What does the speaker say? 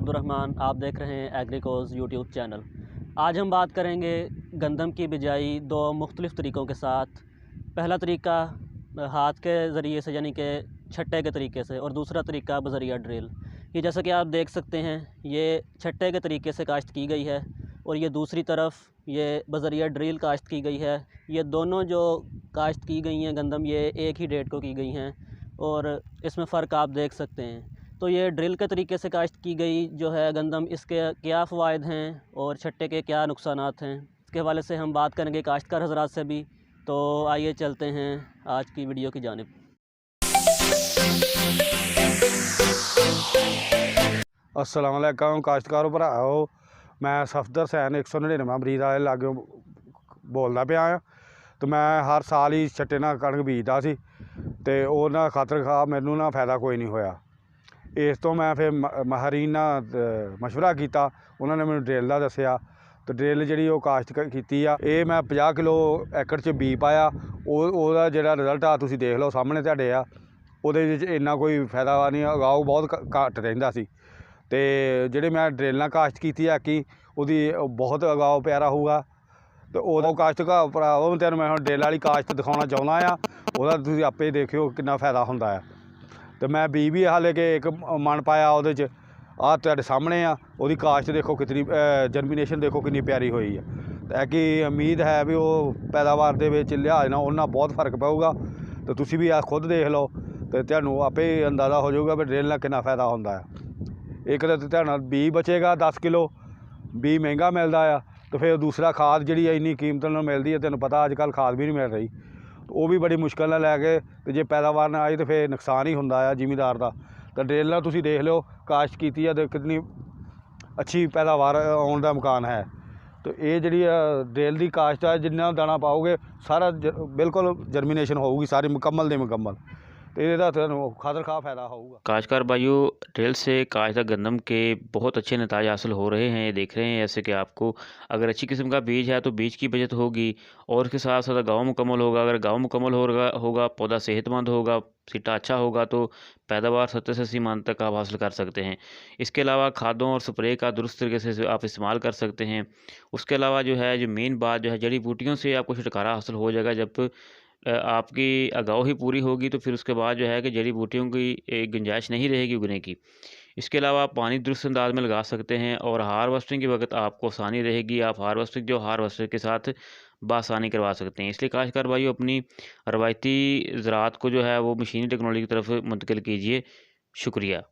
Abdurrahman. आप देख रहे हैं एग्रीकोज यूट्यूब चैनल। आज हम बात करेंगे गंदम की बिजाई दो मुख्तलिफ़ तरीक़ों के साथ। पहला तरीका हाथ के ज़रिए से यानी कि छट्टे के तरीके से, और दूसरा तरीका बज़रिया ड्रिल। ये जैसा कि आप देख सकते हैं, ये छट्टे के तरीके से काश्त की गई है और ये दूसरी तरफ ये बज़रिया ड्रिल काश्त की गई है। ये दोनों जो काश्त की गई हैं गंदम, ये एक ही डेट को की गई हैं और इसमें फ़र्क आप देख सकते हैं। तो ये ड्रिल के तरीके से काश्त की गई जो है गंदम, इसके क्या फ़वाइद हैं और छट्टे के क्या नुकसानात हैं, इसके हवाले से हम बात करेंगे काश्तकार हज़रात से भी। तो आइए चलते हैं आज की वीडियो की जानिब। अस्सलाम वालेकुम काश्तकारो भराओ, मैं सफदर सैन 199 मरीज़ आए लागों बोलदा पिया आ। तो मैं हर साल ही छट्टे नाल कणक बीजदा सी ते उन्हां खातर खा मैनू ना फायदा कोई नहीं होया। इस तो मैं फिर माहरीन नाल मशवरा किया, उन्होंने मैनू ड्रिल दा दस्सिया। तो ड्रिल जिहड़ी ओह काश्त कीती आ, ये मैं 50 किलो एकड़ च बी पाया। ओहदा जिहड़ा रिजल्ट आ तुसीं देख लो सामने तुहाडे आ। ਉਹਦੇ ਵਿੱਚ ਇੰਨਾ ਕੋਈ ਫਾਇਦਾ ਨਹੀਂ, ਅਗਾਊ ਬਹੁਤ ਘੱਟ ਰਹਿੰਦਾ ਸੀ। ਅਤੇ ਜਿਹੜੇ ਮੈਂ ਡਰਿਲ ਨਾਲ ਕਾਸ਼ਤ ਕੀਤੀ ਹੈ ਕਿ ਉਹਦੀ ਬਹੁਤ ਅਗਾਊ ਪਿਆਰਾ ਹੋਊਗਾ। ਅਤੇ ਉਦੋਂ ਕਾਸ਼ਤ ਭਰਾ ਉਹ ਤੈਨੂੰ ਮੈਂ ਹੁਣ ਡਰਿਲ ਵਾਲੀ ਕਾਸ਼ਤ ਦਿਖਾਉਣਾ ਚਾਹੁੰਦਾ ਆ। ਉਹਦਾ ਤੁਸੀਂ ਆਪੇ ਦੇਖਿਓ ਕਿੰਨਾ ਫਾਇਦਾ ਹੁੰਦਾ ਆ। ਅਤੇ ਮੈਂ ਬੀ ਵੀ ਹਾਲੇ ਕਿ ਇੱਕ ਮਣ ਪਾਇਆ ਉਹਦੇ 'ਚ, ਆਹ ਤੁਹਾਡੇ ਸਾਹਮਣੇ ਆ। ਉਹਦੀ ਕਾਸ਼ਤ ਦੇਖੋ ਕਿਤਨੀ ਜਰਮੀਨੇਸ਼ਨ ਦੇਖੋ ਕਿੰਨੀ ਪਿਆਰੀ ਹੋਈ ਆ। ਤਾਂ ਕਿ ਉਮੀਦ ਹੈ ਵੀ ਉਹ ਪੈਦਾਵਾਰ ਦੇ ਵਿੱਚ ਲਿਹਾਜ਼ ਨਾਲ ਉਹਨਾਂ ਬਹੁਤ ਫਰਕ ਪਊਗਾ। ਅਤੇ ਤੁਸੀਂ ਵੀ ਆ ਖੁਦ ਦੇਖ ਲਓ तो ਤੁਹਾਨੂੰ आपे अंदाज़ा हो जाऊगा भी ड्रिल ਨਾਲ कितना फायदा होंदा है। एक तो ਤੁਹਾਨੂੰ बी बचेगा 10 किलो, बी महंगा मिलता है। तो फिर दूसरा खाद जी इन्नी कीमत नाल मिलती है, तेन पता अजकल खाद भी नहीं मिल रही। तो वह भी बड़ी मुश्किल नाल लैके तो जे पैदावार ना आई तो फिर नुकसान ही होंदा है जिमीदार का। तो ड्रिल नाल तुसीं देख लो काश्त की है तो कितनी अच्छी पैदावार आने का इम्कान है। तो ये जी ड्रिल की काश्त है, जिन्ना दाना पाओगे सारा बिल्कुल जर्मीनेशन होगी सारी मुकम्मल दे मुकम्मल। तो ਇਹਦਾ ਤੁਹਾਨੂੰ ਖਾਤਰਖਾਹ फ़ायदा होगा। काश्तकार भाइयों, ड्रिल से काश्त गंदम के बहुत अच्छे नताज हासिल हो रहे हैं। ये देख रहे हैं जैसे कि आपको अगर अच्छी किस्म का बीज है तो बीज की बचत होगी और उसके साथ साथ गाँव मुकम्मल होगा। अगर गाँव मुकम्मल होगा पौधा सेहतमंद होगा, सिट्टा अच्छा होगा तो पैदावार 70 से 80 मन तक आप हासिल कर सकते हैं। इसके अलावा खादों और स्प्रे का दुरुस्त तरीके से आप इस्तेमाल कर सकते हैं। उसके अलावा जो है जो मेन बात जो है जड़ी बूटियों से आपको छुटकारा हासिल हो जाएगा। जब आपकी अगाऊ ही पूरी होगी तो फिर उसके बाद जो है कि जड़ी बूटियों की एक गुंजाइश नहीं रहेगी उगने की। इसके अलावा आप पानी दुरुस्त अंदाज में लगा सकते हैं और हार्वेस्टिंग के वक्त आपको आसानी रहेगी। आप हार्वेस्टर के साथ बआसानी करवा सकते हैं। इसलिए काश्तकार भाइयों, अपनी रवायती ज़राअत को जो है वो मशीनी टेक्नोलॉजी की तरफ मुंतकिल कीजिए। शुक्रिया।